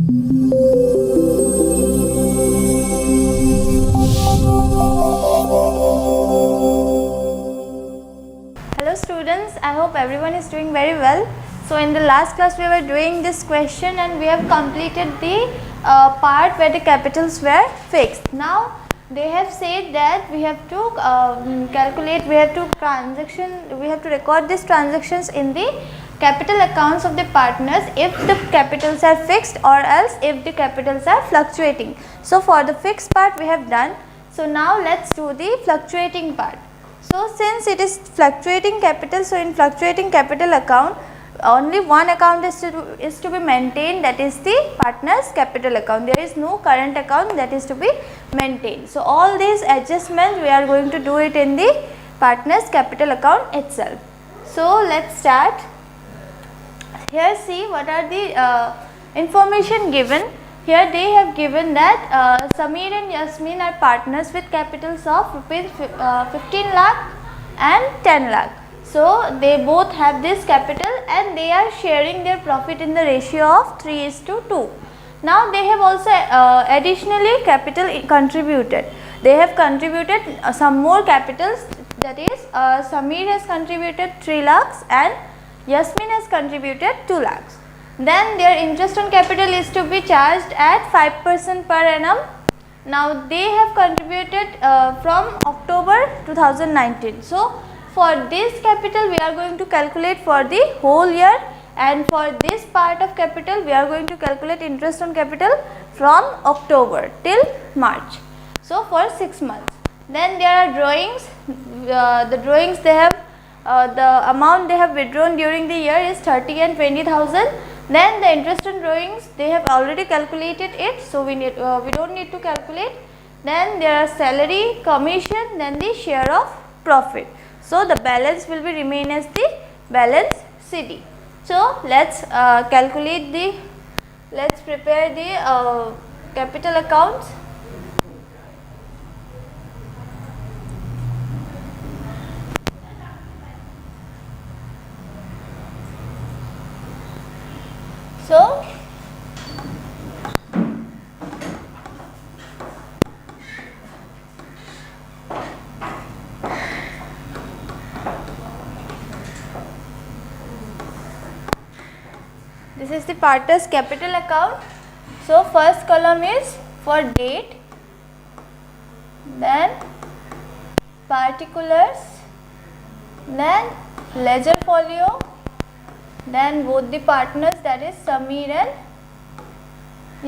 Hello students, I hope everyone is doing very well. So in the last class we were doing this question and we have completed the part where the capitals were fixed. Now they have said that we have to calculate, we have to record these transactions in the capital accounts of the partners if the capitals are fixed or else if the capitals are fluctuating. So for the fixed part we have done. So now let's do the fluctuating part. So since it is fluctuating capital, so in fluctuating capital account only one account is to be maintained, that is the partners capital account. There is no current account that is to be maintained. So all these adjustments we are going to do it in the partners capital account itself. So let's start. Here see what are the information given. Here they have given that Sameer and Yasmin are partners with capitals of rupees 15 lakh and 10 lakh. So they both have this capital and they are sharing their profit in the ratio of 3:2. Now they have also additionally capital contributed. They have contributed some more capitals, that is Sameer has contributed 3 lakhs and Yasmin has contributed 2 lakhs. Then their interest on capital is to be charged at 5% per annum. Now they have contributed from October 2019. So for this capital we are going to calculate for the whole year, and for this part of capital we are going to calculate interest on capital from October till March. So for 6 months. Then there are drawings. The drawings they have the amount they have withdrawn during the year is 30 and 20,000. Then the interest on drawings they have already calculated it, so we don't need to calculate. Then there are salary, commission, then the share of profit. So the balance will be remain as the balance CD. So let's prepare the capital accounts. So this is the partners capital account. So first column is for date, then particulars, then ledger folio, then both the partners, that is Sameer and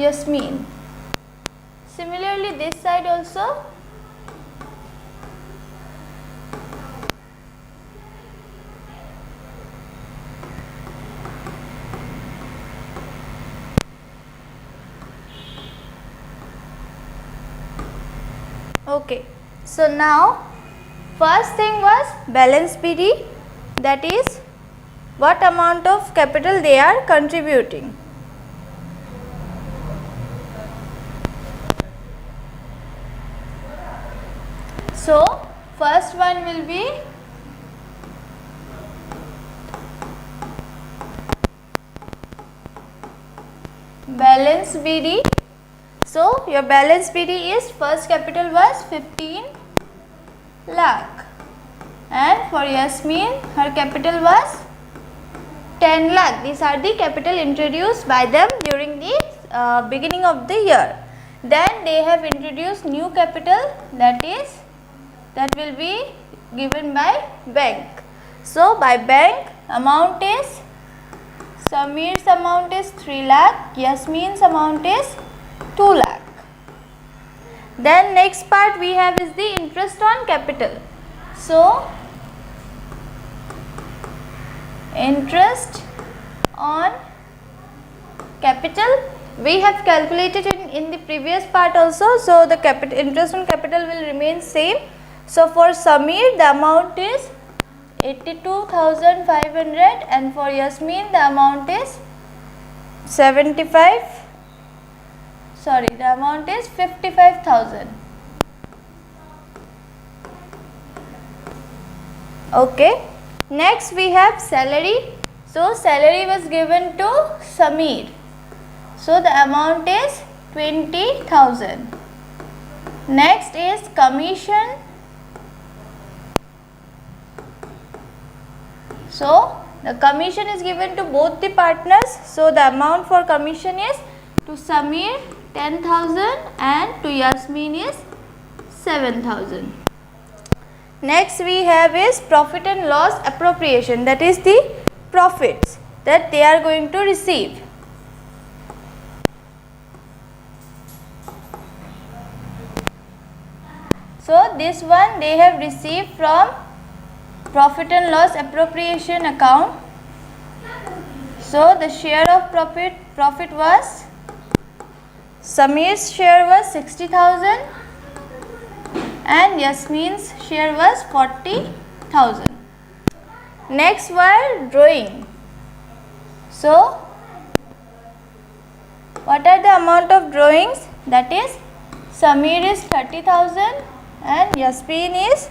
Yasmin. Similarly this side also. Okay, so now first thing was balance PD, that is what amount of capital they are contributing. So first one will be balance BD. So your balance BD is first capital was 15 lakh and for Yasmin her capital was 10 lakh. These are the capital introduced by them during the beginning of the year. Then they have introduced new capital, that will be given by bank. So by bank amount is Sameer's amount is 3 lakh, Yasmin's amount is 2 lakh. Then next part we have is the interest on capital. So interest on capital we have calculated in the previous part also. So the interest on capital will remain same. So for Sameer the amount is 82,500 and for Yasmin the amount is 55,000. Okay. Next we have salary. So salary was given to Sameer. So the amount is 20,000. Next is commission. So the commission is given to both the partners. So the amount for commission is to Samir 10,000 and to Yasmin is 7,000. Next we have is profit and loss appropriation, that is the profits that they are going to receive. So this one they have received from profit and loss appropriation account. So the share of profit was, Samir's share was 60,000 and Yasmin's share was 40,000. Next were drawing. So what are the amount of drawings? That is, Samir is 30,000 and Yasmin is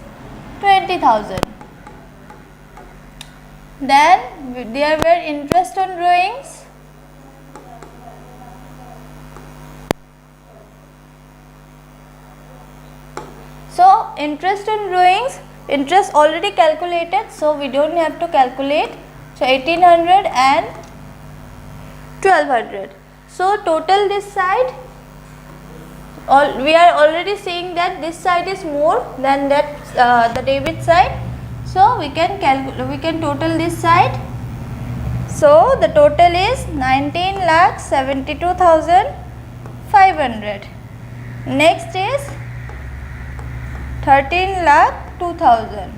20,000. Then there were interest on drawings. So interest on drawings, interest already calculated, so we don't have to calculate. So 1800 and 1200. So total this side, we are already seeing that this side is more than that the debit side. So we can total this side. So the total is 19,72,500. Next is 13,02,000.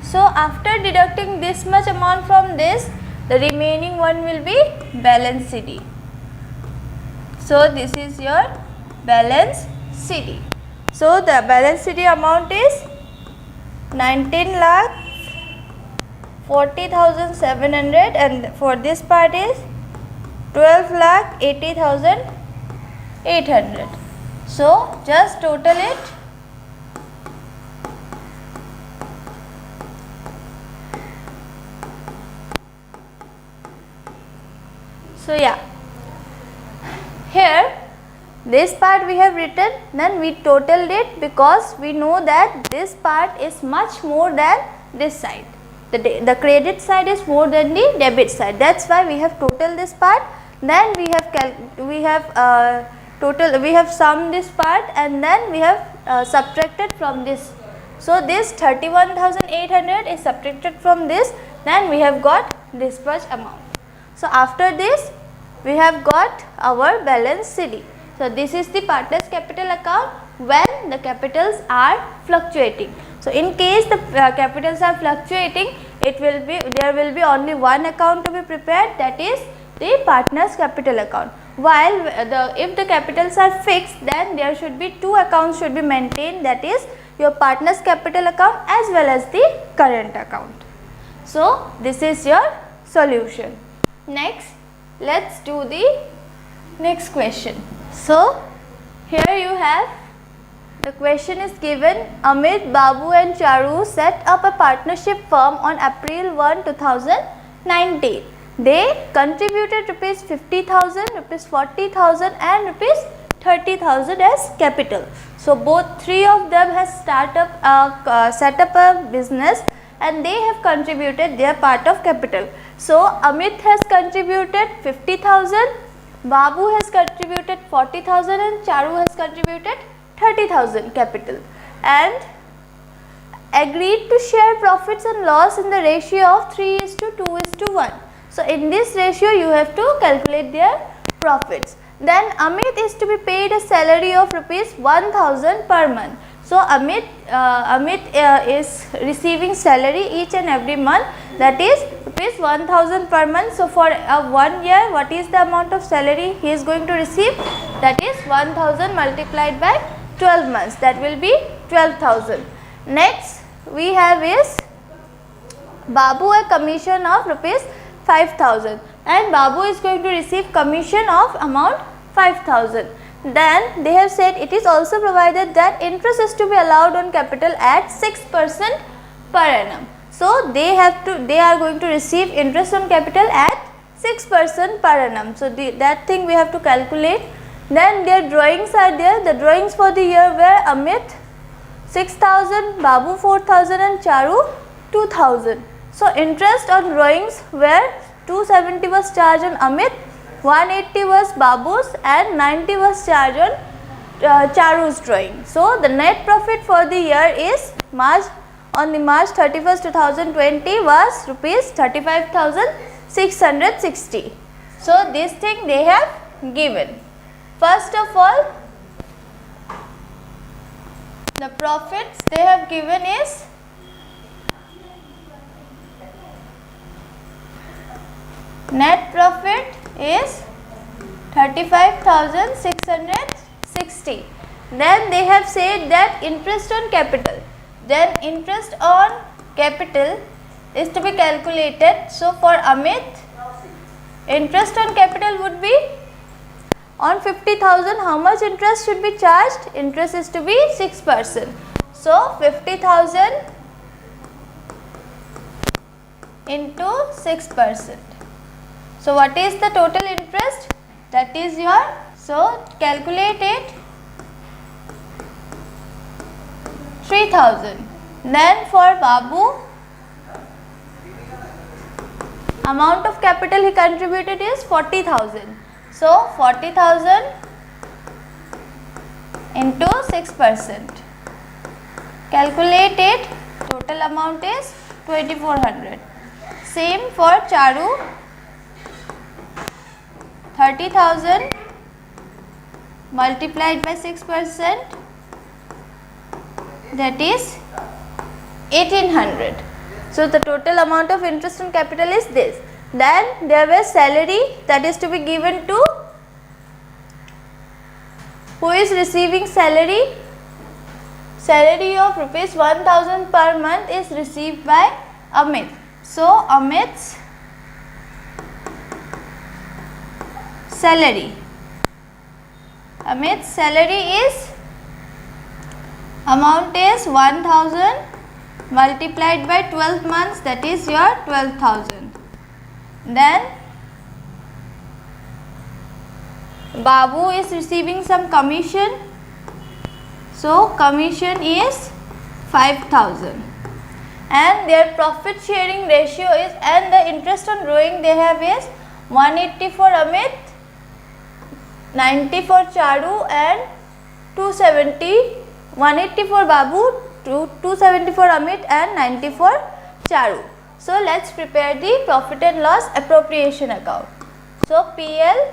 So after deducting this much amount from this, the remaining one will be balance CD. So this is your balance CD. So the balance CD amount is 19,40,700 and for this part is 12,80,800. So just total it. So yeah, here this part we have written, then we totaled it because we know that this part is much more than this side. The credit side is more than the debit side. That's why we have totaled this part. Then we have summed this part and then we have subtracted from this. So this 31,800 is subtracted from this. Then we have got this much amount. So after this we have got our balance CD. So this is the partners capital account when the capitals are fluctuating. So in case the capitals are fluctuating, there will be only one account to be prepared, that is the partners capital account. While if the capitals are fixed, then there should be two accounts should be maintained, that is your partners capital account as well as the current account. So this is your solution. Next, let's do the next question. So here you have, the question is given, Amit, Babu and Charu set up a partnership firm on April 1, 2019. They contributed rupees 50,000, rupees 40,000 and rupees 30,000 as capital. So both three of them has set up a business and they have contributed their part of capital. So Amit has contributed 50,000, Babu has contributed 40,000 and Charu has contributed 30,000 capital and agreed to share profits and loss in the ratio of 3:2:1. So in this ratio you have to calculate their profits. Then Amit is to be paid a salary of rupees 1,000 per month. So Amit is receiving salary each and every month, that is rupees 1,000 per month. So for 1 year, what is the amount of salary he is going to receive? That is 1,000 multiplied by 12 months, that will be 12,000. Next we have is Babu a commission of rupees 5,000 and Babu is going to receive commission of amount 5,000. Then they have said it is also provided that interest is to be allowed on capital at 6% per annum. So they are going to receive interest on capital at 6% per annum. So that thing we have to calculate. Then their drawings are there. The drawings for the year were Amit 6,000, Babu 4,000 and Charu 2,000. So interest on drawings were 270 was charged on Amit, 180 was Babu's and 90 was charged on Charu's drawing. So the net profit for the year is March 31st 2020 was rupees 35,660. So this thing they have given. First of all, the profits they have given is net profit is 35,660. Then they have said that interest on capital. Then interest on capital is to be calculated. So for Amit, interest on capital would be on 50,000. How much interest should be charged? Interest is to be 6%. So 50,000 into 6%. So what is the total interest? That is your, so calculate it, 3,000. Then for Babu, amount of capital he contributed is 40,000. So 40,000 into 6%. Calculate it, total amount is 2,400. Same for Charu, 30,000 multiplied by 6%, that is 1,800. So the total amount of interest on capital is this. Then there was salary that is to be given to who is receiving salary. Salary of rupees 1,000 per month is received by Amit. So Amit's salary. Amit's salary is, amount is 1,000 multiplied by 12 months, that is your 12,000. Then Babu is receiving some commission. So commission is 5,000. And their profit sharing ratio is, and the interest on drawing they have is 180 for Amit, 90 for Charu and 270, 180 for Babu, 270 for Amit and 90 for Charu. So let's prepare the profit and loss appropriation account. So PL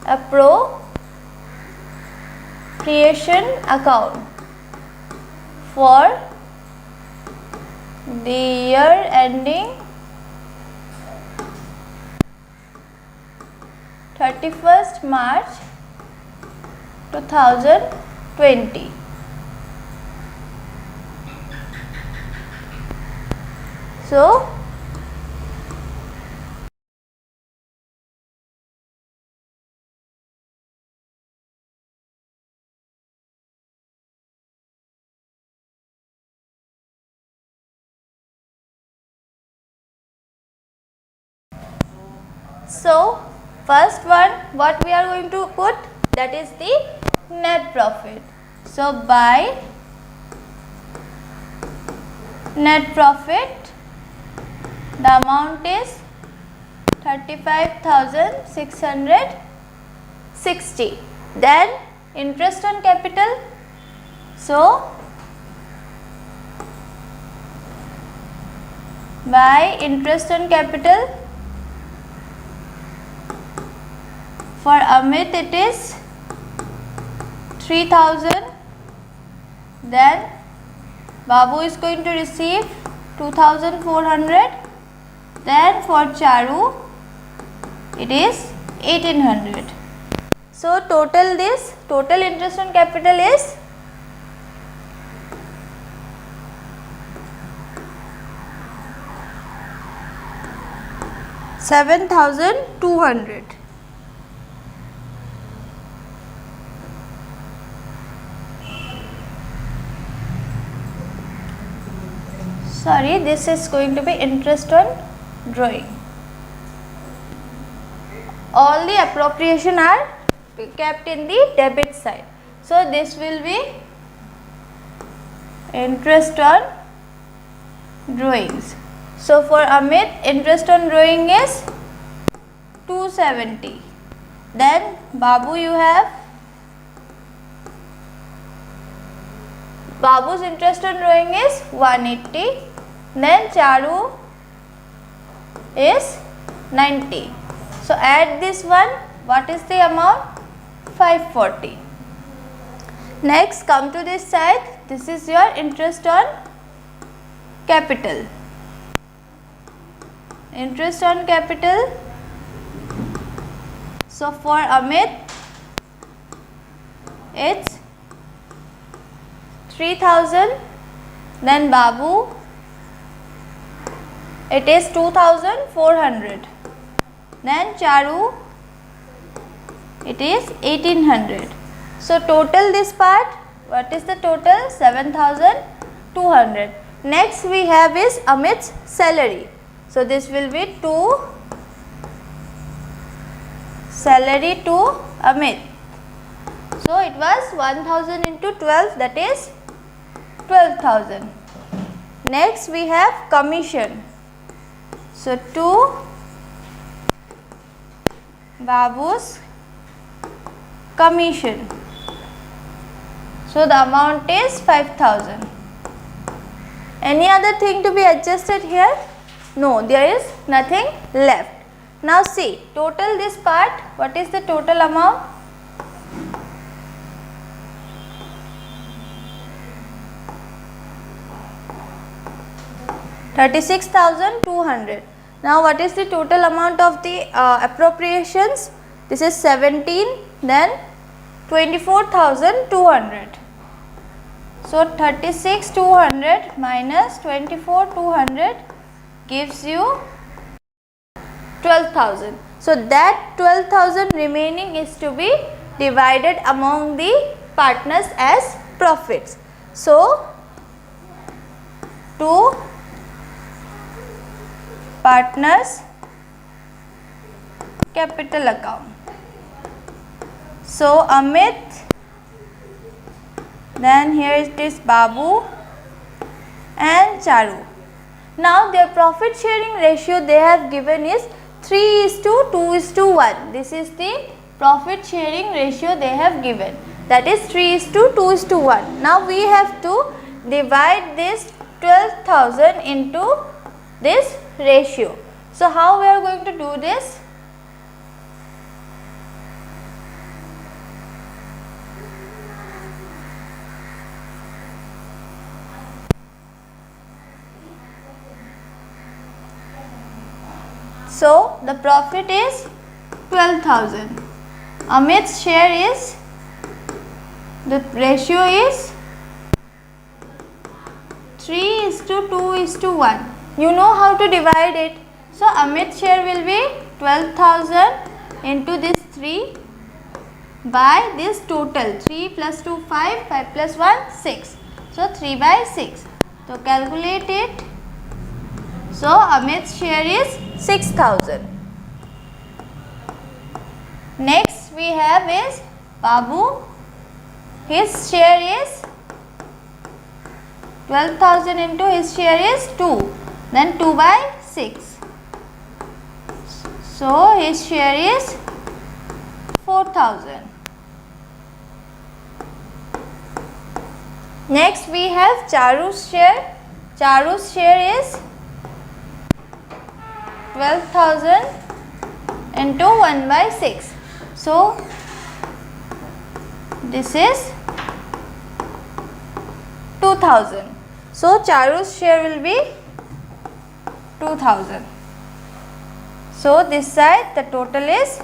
appropriation account for the year ending 31st March 2020. So first one what we are going to put, that is the net profit. So by net profit the amount is 35,660. Then interest on capital. So by interest on capital for Amit it is 3,000. Then Babu is going to receive 2,400. Then for Charu it is 1,800. So total interest on capital is 7,200. Sorry, this is going to be interest on drawing. all the appropriation are kept in the debit side. So this will be interest on drawings. So for Amit, interest on drawing is 270. Then Babu, you have Babu's interest on drawing is 180. Then Charu is 90. So add this one. What is the amount? 540. Next, come to this side. This is your interest on capital. Interest on capital. So for Amit, it's 3000. Then Babu, it is 2400. Then Charu, it is 1800. So total this part, what is the total? 7200. Next we have is Amit's salary. So this will be 2 salary to Amit. So it was 1000 into 12, that is 12,000. Next we have commission. So 2 Babu's commission. So the amount is 5,000. Any other thing to be adjusted here? No, there is nothing left. Now see, total this part, what is the total amount? $36,200. Now what is the total amount of the appropriations? This is 17, then 24,200. So 36,200 minus 24,200 gives you 12,000. So that 12,000 remaining is to be divided among the partners as profits. So to partners capital account. So Amit, then here it is Babu and Charu. Now their profit sharing ratio they have given is 3:2:1. This is the profit sharing ratio they have given, that is 3:2:1. Now we have to divide this 12,000 into this ratio. So how we are going to do this? So the profit is 12,000. Amit's share is, the ratio is 3:2:1. You know how to divide it. So Amit's share will be 12,000 into this 3 by this total. 3 plus 2 5, 5 plus 1 6. So 3 by 6. So calculate it. So Amit's share is 6,000. Next we have is Babu. His share is 12,000 into his share is 2. Then 2 by 6. So his share is 4,000. Next we have Charu's share. Charu's share is 12,000 into 1 by 6. So this is 2,000. So Charu's share will be 2,000. So this side the total is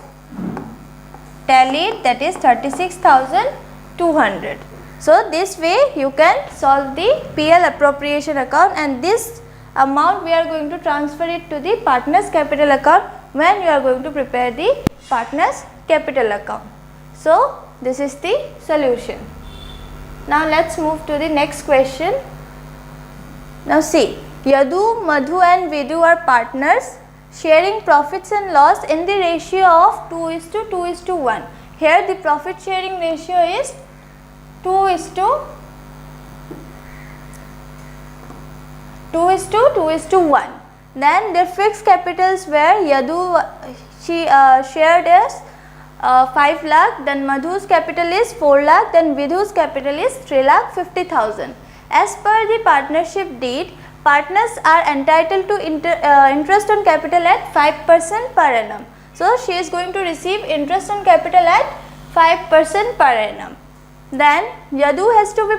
tallied, that is 36,200. So this way you can solve the PL appropriation account, and this amount we are going to transfer it to the partners capital account when you are going to prepare the partners capital account. So this is the solution. Now let's move to the next question. Now see, Yadu, Madhu and Vidu are partners sharing profits and loss in the ratio of 2:2:1. Here the profit sharing ratio is 2:2:1. Then their fixed capitals were Yadu shared as 5 lakh, then Madhu's capital is 4 lakh, then Vidhu's capital is 3,50,000. As per the partnership deed, partners are entitled to interest on capital at 5% per annum. So she is going to receive interest on capital at 5% per annum. Then Yadu has to be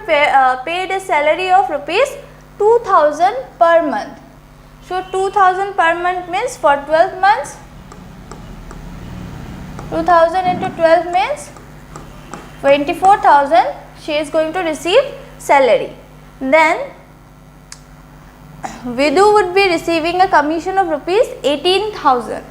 paid a salary of rupees 2,000 per month. So 2,000 per month means for 12 months, 2,000 into 12 means 24,000 she is going to receive salary. Then Vidhu would be receiving a commission of rupees 18,000,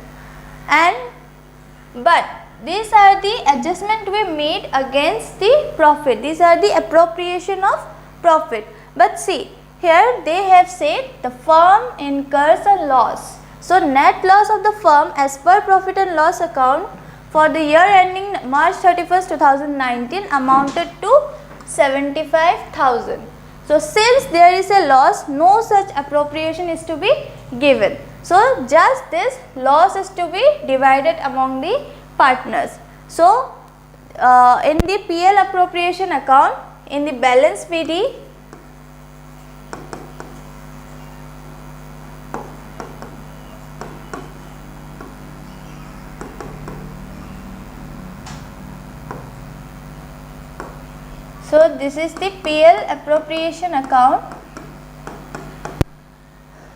but these are the adjustment we made against the profit. These are the appropriation of profit. But see, here they have said the firm incurs a loss. So net loss of the firm as per profit and loss account for the year ending March 31st, 2019 amounted to 75,000. So since there is a loss, no such appropriation is to be given. So just this loss is to be divided among the partners. So in the PL appropriation account, in the balance PD, so this is the PL appropriation account.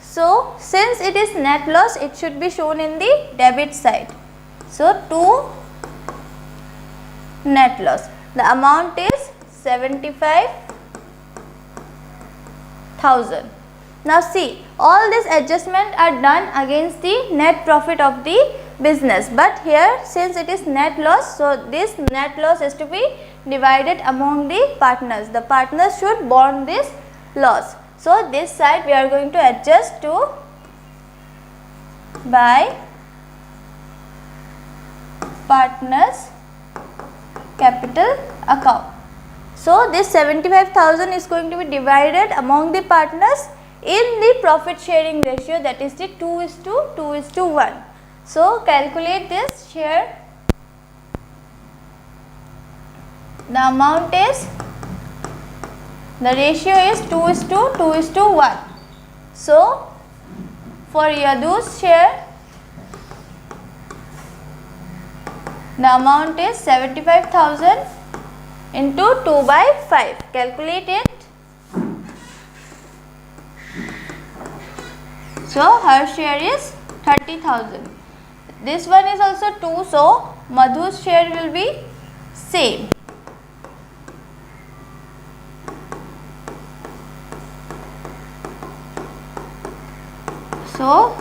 So since it is net loss, it should be shown in the debit side. So to net loss, the amount is 75,000. Now see, all these adjustments are done against the net profit of the business, but here since it is net loss, so this net loss is to be divided among the partners. The partners should bear this loss. So this side we are going to adjust to by partners capital account. So this 75,000 is going to be divided among the partners in the profit sharing ratio, that is the 2:2:1. So calculate this here. The amount is, the ratio is 2:2:1. So for Yadu's share, the amount is 75,000 into 2/5. Calculate it. So her share is 30,000. This one is also 2, so Madhu's share will be same. So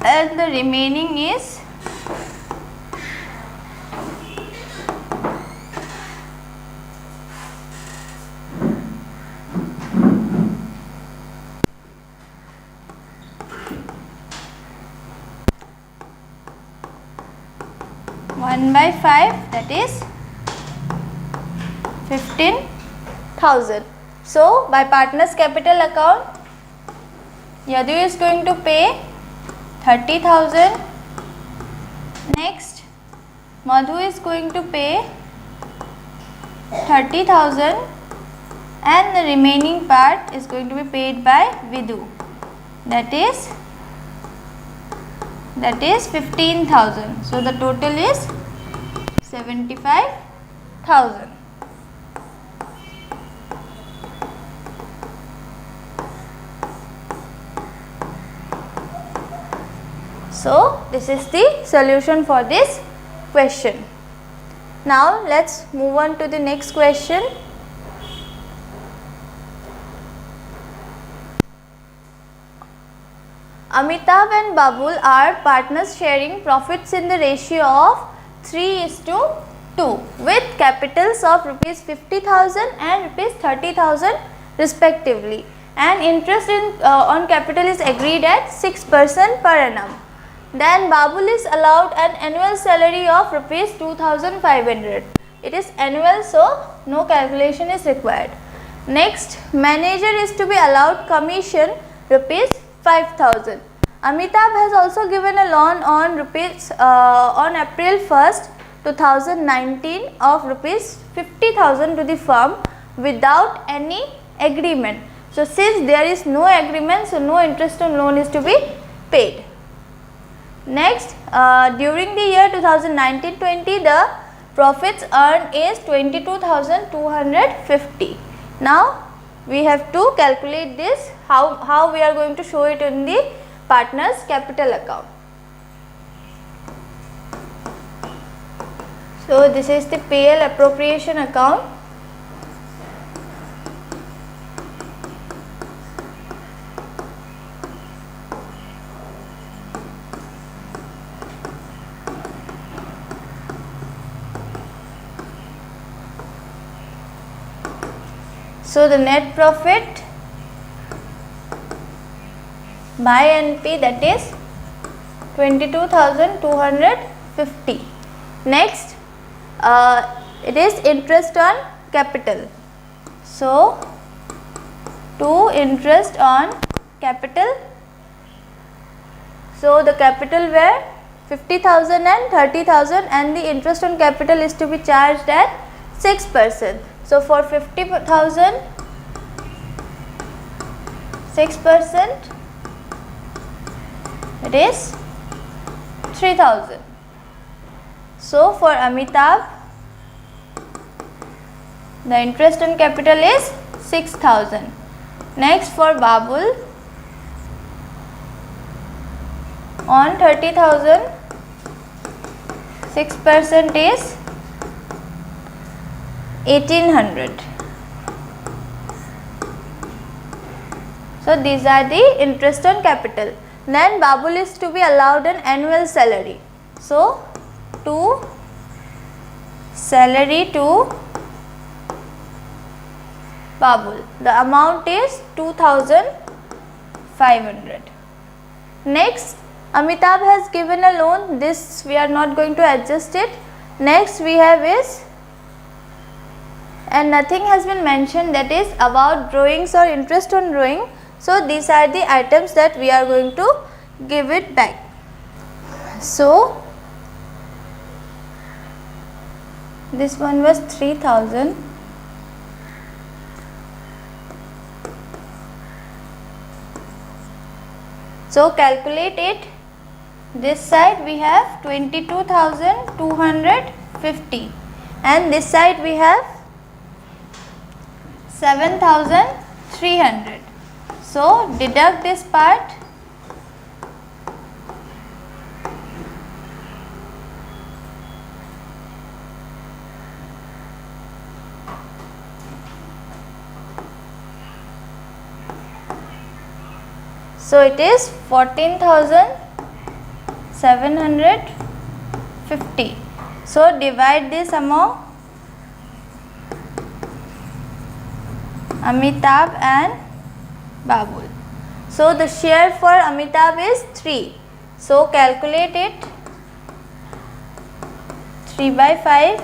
and the remaining is 1/5, that is 15,000. So by partners capital account, Yadu is going to pay 30,000. Next Madhu is going to pay 30,000 and the remaining part is going to be paid by Vidhu, that is 15,000. So the total is 75,000. So this is the solution for this question. Now let's move on to the next question. Amitabh and Babul are partners sharing profits in the ratio of 3:2 with capitals of rupees 50,000 and rupees 30,000 respectively, and interest on capital is agreed at 6% per annum. Then Babul is allowed an annual salary of rupees 2500. It is annual, so no calculation is required. Next, manager is to be allowed commission rupees 5000. Amitabh has also given a loan on on April 1st 2019 of rupees 50,000 to the firm without any agreement. So since there is no agreement, so no interest on loan is to be paid. Next, during the year 2019-20, the profits earned is 22,250. Now we have to calculate this, how we are going to show it in the partners capital account. So this is the PL appropriation account. So the net profit by NP, that is 22,250. Next, it is interest on capital. So to interest on capital, so the capital were 50,000 and 30,000 and the interest on capital is to be charged at 6%. So for 50,000, 6%, it is 3,000. So for Amitabh, the interest on capital is 6,000. Next, for Babul, on 30,000, 6% is 1800. So these are the interest on capital. Then Babul is to be allowed an annual salary. So to salary to Babul, the amount is 2,500. Next, Amitabh has given a loan. This we are not going to adjust it. Next we have is, and nothing has been mentioned, that is about drawings or interest on drawing. So these are the items that we are going to give it back. So this one was 3,000. So calculate it. This side we have 22,250 and this side we have 7,300. So deduct this part. So it is 14,750. So divide this among Amitabh and Babul. So the share for Amitabh is 3. So calculate it. 3 by 5.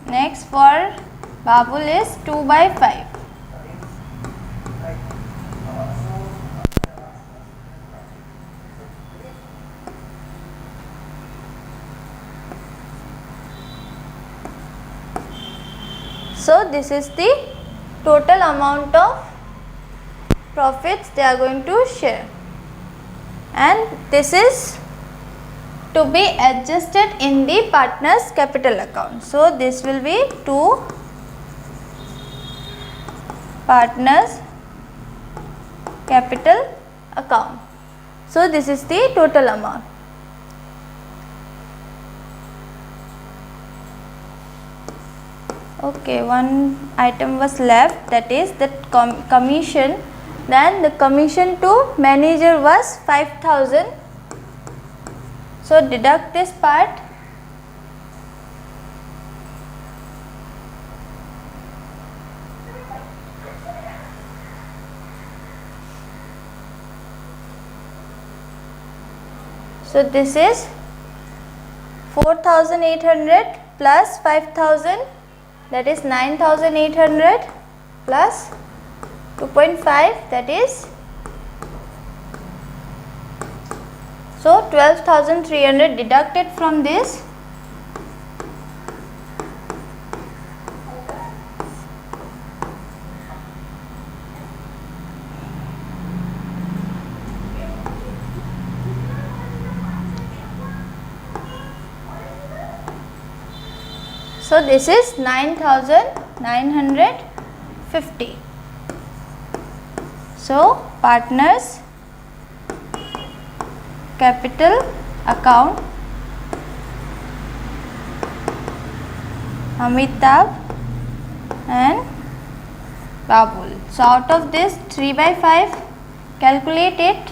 Next for Babul is 2 by 5. So this is the total amount of profits they are going to share, and this is to be adjusted in the partners capital account. So this will be to partners capital account. So this is the total amount. Okay, one item was left, that is the commission. Then the commission to manager was 5,000. So deduct this part. So this is 4,800 plus 5,000, that is 9,800 plus 2.5, that is so 12,300 deducted from this. So this is 9,950. So partners capital account, Amitabh and Babul. So out of this 3/5, calculate it.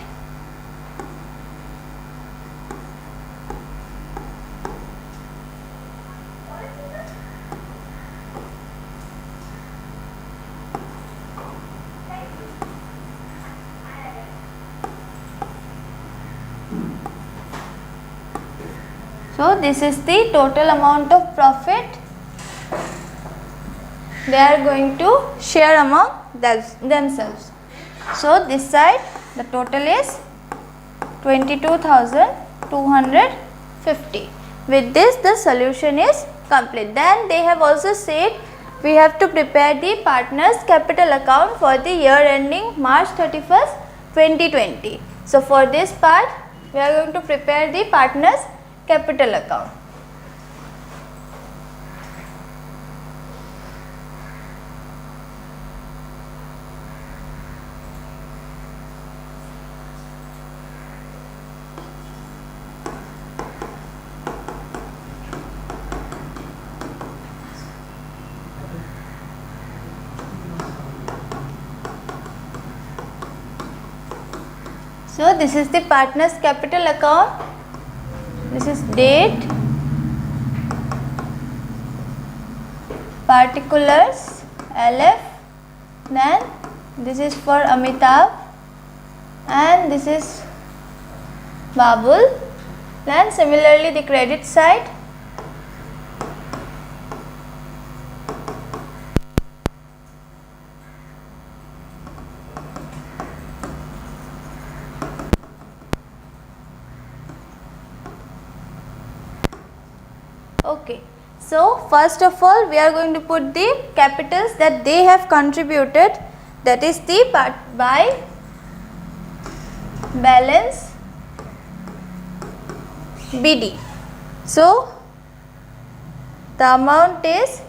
So this is the total amount of profit they are going to share among themselves. So this side the total is 22,250. With this the solution is complete. Then they have also said we have to prepare the partners capital account for the year ending March 31st, 2020. So for this part we are going to prepare the partners capital account. So this is the partners capital account. This is date, particulars, LF, then this is for Amitabh and this is Babul. Then similarly the credit side, okay. So first of all we are going to put the capitals that they have contributed, that is the part by balance BD. So the amount is,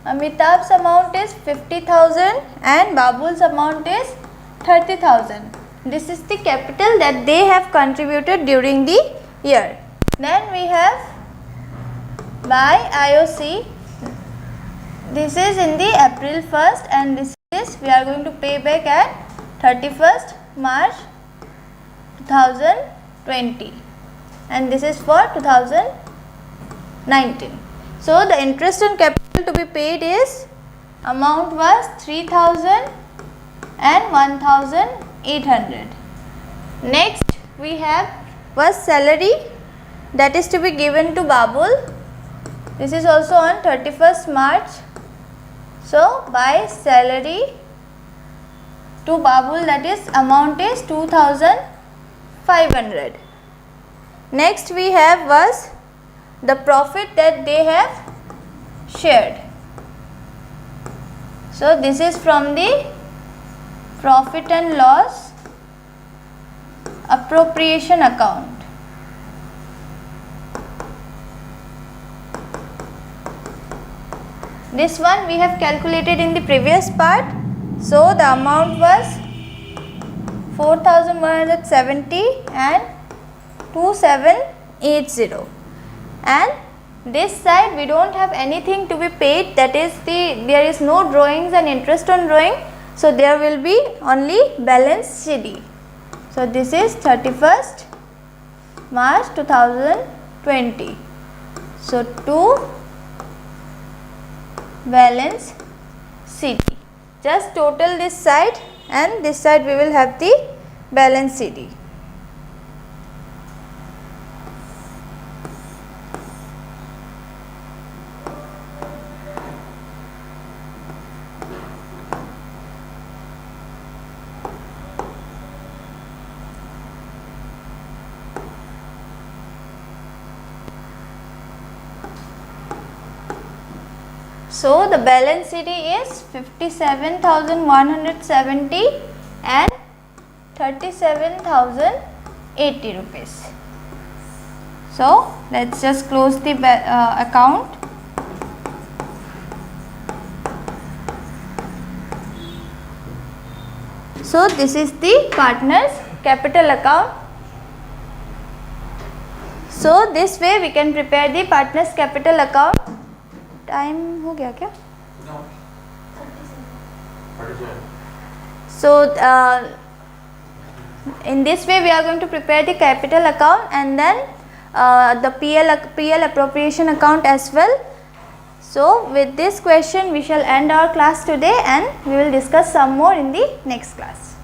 Amitabh's amount is 50,000 and Babul's amount is 30,000. This is the capital that they have contributed during the year. Then we have by IOC, this is in the April 1st and this is we are going to pay back at 31st March 2020 and this is for 2019. So the interest on capital to be paid is, amount was 3,000 and 1,800. Next we have was salary that is to be given to Babul. This is also on 31st March. So by salary to Babul, that is amount is 2,500. Next we have was the profit that they have shared. So this is from the profit and loss appropriation account. This one we have calculated in the previous part. So the amount was 4,170 and 2,780 and This side we don't have anything to be paid, that is there is no drawings and interest on drawing. So there will be only balance CD. So this is 31st March 2020. So 2 balance CD. Just total this side and this side we will have the balance CD. So the balance CD is 57,170 and 37,080 rupees. So let's just close the account. So this is the partners capital account. So this way we can prepare the partners capital account. Time हो गया क्या? So in this way we are going to prepare the capital account and then the PL appropriation account as well. So with this question we shall end our class today and we will discuss some more in the next class.